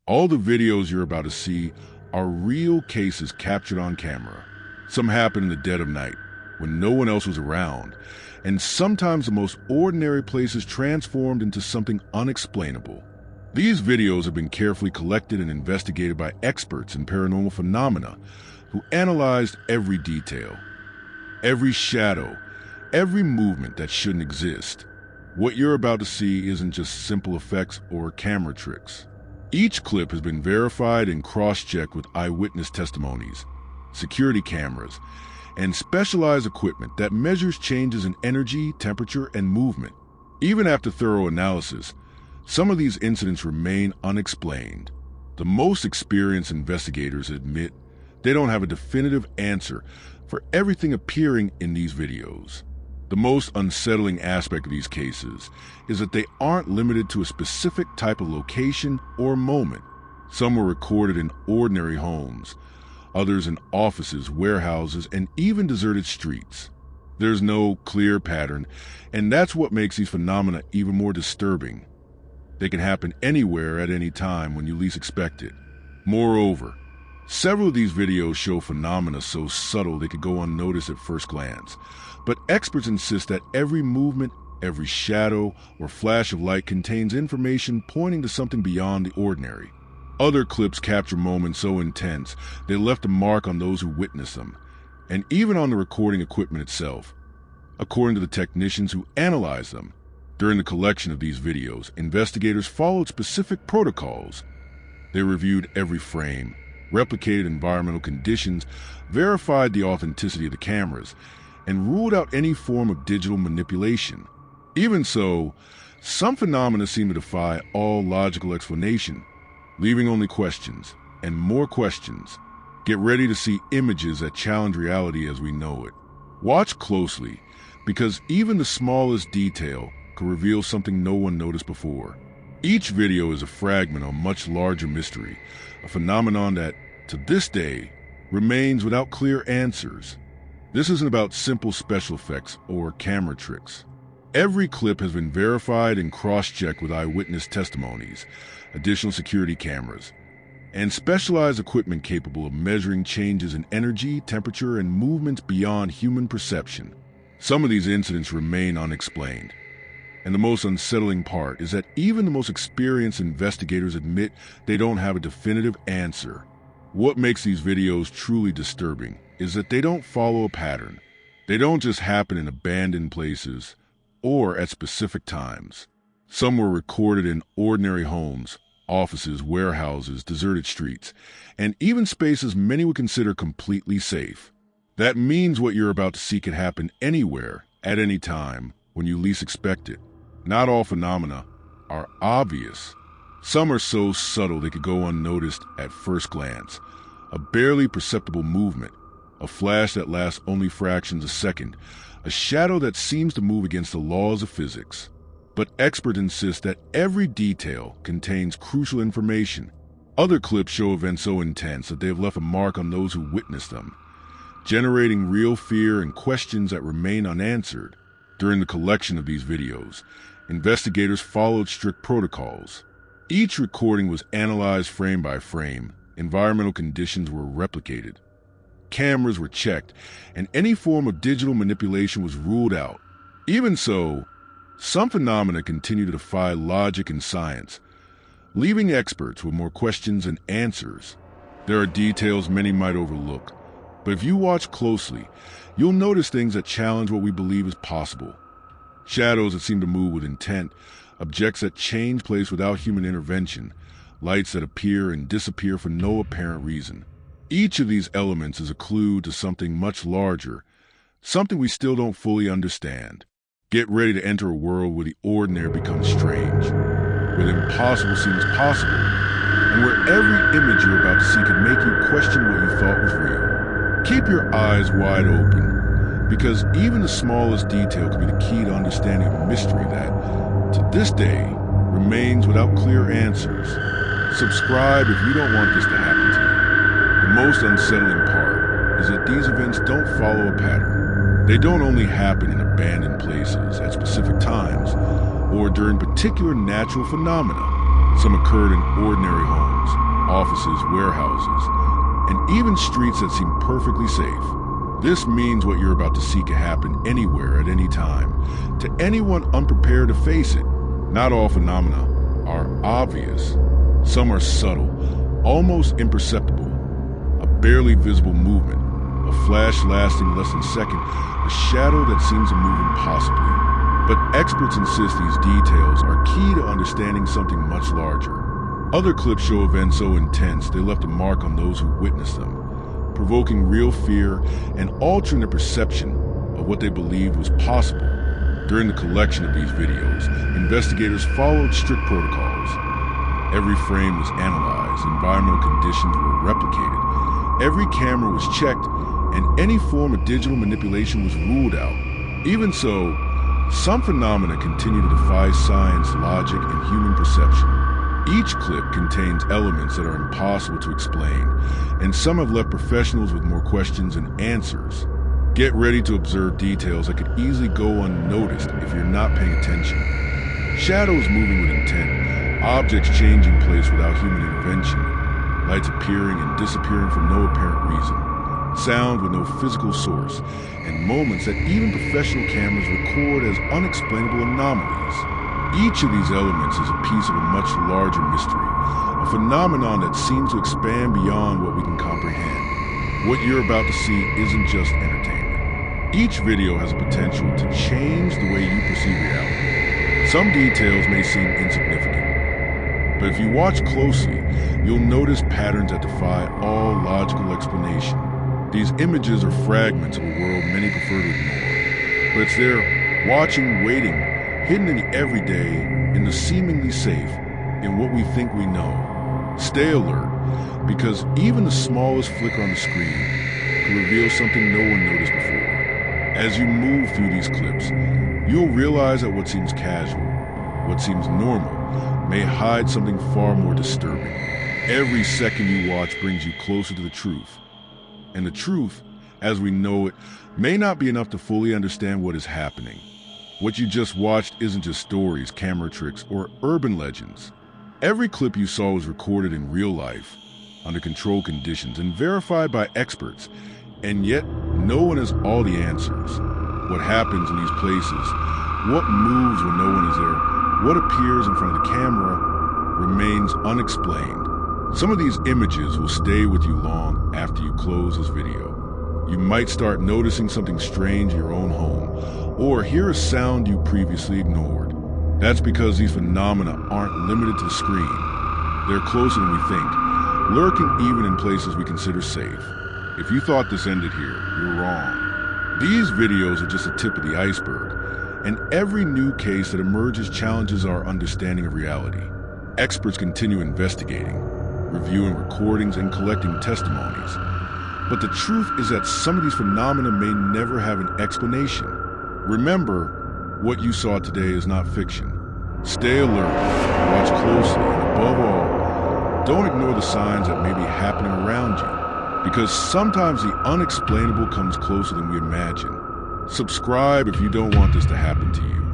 All the videos you're about to see are real cases captured on camera. Some happen in the dead of night, when no one else was around, and sometimes the most ordinary places transformed into something unexplainable. These videos have been carefully collected and investigated by experts in paranormal phenomena who analyzed every detail, every shadow, every movement that shouldn't exist. What you're about to see isn't just simple effects or camera tricks. Each clip has been verified and cross-checked with eyewitness testimonies, security cameras, and specialized equipment that measures changes in energy, temperature, and movement. Even after thorough analysis, some of these incidents remain unexplained. The most experienced investigators admit they don't have a definitive answer for everything appearing in these videos. The most unsettling aspect of these cases is that they aren't limited to a specific type of location or moment. Some were recorded in ordinary homes, others in offices, warehouses, and even deserted streets. There's no clear pattern, and that's what makes these phenomena even more disturbing. They can happen anywhere at any time when you least expect it. Moreover, several of these videos show phenomena so subtle they could go unnoticed at first glance, but experts insist that every movement, every shadow, or flash of light contains information pointing to something beyond the ordinary. Other clips capture moments so intense they left a mark on those who witnessed them, and even on the recording equipment itself. According to the technicians who analyzed them, during the collection of these videos, investigators followed specific protocols. They reviewed every frame, replicated environmental conditions, verified the authenticity of the cameras, and ruled out any form of digital manipulation. Even so, some phenomena seem to defy all logical explanation, leaving only questions, and more questions. Get ready to see images that challenge reality as we know it. Watch closely, because even the smallest detail could reveal something no one noticed before. Each video is a fragment of a much larger mystery, a phenomenon that, to this day, remains without clear answers. This isn't about simple special effects or camera tricks. Every clip has been verified and cross-checked with eyewitness testimonies, additional security cameras, and specialized equipment capable of measuring changes in energy, temperature, and movements beyond human perception. Some of these incidents remain unexplained. And the most unsettling part is that even the most experienced investigators admit they don't have a definitive answer. What makes these videos truly disturbing is that they don't follow a pattern. They don't just happen in abandoned places or at specific times. Some were recorded in ordinary homes, offices, warehouses, deserted streets, and even spaces many would consider completely safe. That means what you're about to see could happen anywhere, at any time, when you least expect it. Not all phenomena are obvious. Some are so subtle they could go unnoticed at first glance. A barely perceptible movement, a flash that lasts only fractions of a second, a shadow that seems to move against the laws of physics. But experts insist that every detail contains crucial information. Other clips show events so intense that they have left a mark on those who witnessed them, generating real fear and questions that remain unanswered. During the collection of these videos, investigators followed strict protocols. Each recording was analyzed frame by frame, environmental conditions were replicated, cameras were checked, and any form of digital manipulation was ruled out. Even so, some phenomena continue to defy logic and science, leaving experts with more questions than answers. There are details many might overlook, but if you watch closely, you'll notice things that challenge what we believe is possible. Shadows that seem to move with intent, objects that change place without human intervention, lights that appear and disappear for no apparent reason. Each of these elements is a clue to something much larger, something we still don't fully understand. Get ready to enter a world where the ordinary becomes strange, where the impossible seems possible, and where every image you're about to see can make you question what you thought was real. Keep your eyes wide open, because even the smallest detail can be the key to understanding a mystery that, to this day, remains without clear answers. Subscribe if you don't want this to happen to you. The most unsettling part is that these events don't follow a pattern. They don't only happen in abandoned places at specific times or during particular natural phenomena. Some occurred in ordinary homes, offices, warehouses, and even streets that seem perfectly safe. This means what you're about to see can happen anywhere at any time, to anyone unprepared to face it. Not all phenomena are obvious. Some are subtle, almost imperceptible. A barely visible movement, a flash lasting less than a second, a shadow that seems to move impossibly. But experts insist these details are key to understanding something much larger. Other clips show events so intense they left a mark on those who witnessed them, provoking real fear and altering their perception of what they believed was possible. During the collection of these videos, investigators followed strict protocols. Every frame was analyzed, environmental conditions were replicated, every camera was checked, and any form of digital manipulation was ruled out. Even so, some phenomena continue to defy science, logic, and human perception. Each clip contains elements that are impossible to explain, and some have left professionals with more questions than answers. Get ready to observe details that could easily go unnoticed if you're not paying attention. Shadows moving with intent, objects changing place without human intervention, lights appearing and disappearing for no apparent reason, sound with no physical source, and moments that even professional cameras record as unexplainable anomalies. Each of these elements is a piece of a much larger mystery, a phenomenon that seems to expand beyond what we can comprehend. What you're about to see isn't just entertainment. Each video has a potential to change the way you perceive reality. Some details may seem insignificant, but if you watch closely, you'll notice patterns that defy all logical explanation. These images are fragments of a world many prefer to ignore, but it's there, watching, waiting, hidden in the everyday, in the seemingly safe, in what we think we know. Stay alert, because even the smallest flicker on the screen could reveal something no one noticed before. As you move through these clips, you'll realize that what seems casual, what seems normal, may hide something far more disturbing. Every second you watch brings you closer to the truth. And the truth, as we know it, may not be enough to fully understand what is happening. What you just watched isn't just stories, camera tricks, or urban legends. Every clip you saw was recorded in real life, under controlled conditions, and verified by experts. And yet, no one has all the answers. What happens in these places, what moves when no one is there, what appears in front of the camera, remains unexplained. Some of these images will stay with you long after you close this video. You might start noticing something strange in your own home, or hear a sound you previously ignored. That's because these phenomena aren't limited to the screen. They're closer than we think, lurking even in places we consider safe. If you thought this ended here, you're wrong. These videos are just the tip of the iceberg, and every new case that emerges challenges our understanding of reality. Experts continue investigating, reviewing recordings, and collecting testimonies. But the truth is that some of these phenomena may never have an explanation. Remember, what you saw today is not fiction. Stay alert, watch closely, and above all, don't ignore the signs that may be happening around you, because sometimes the unexplainable comes closer than we imagine. Subscribe if you don't want this to happen to you.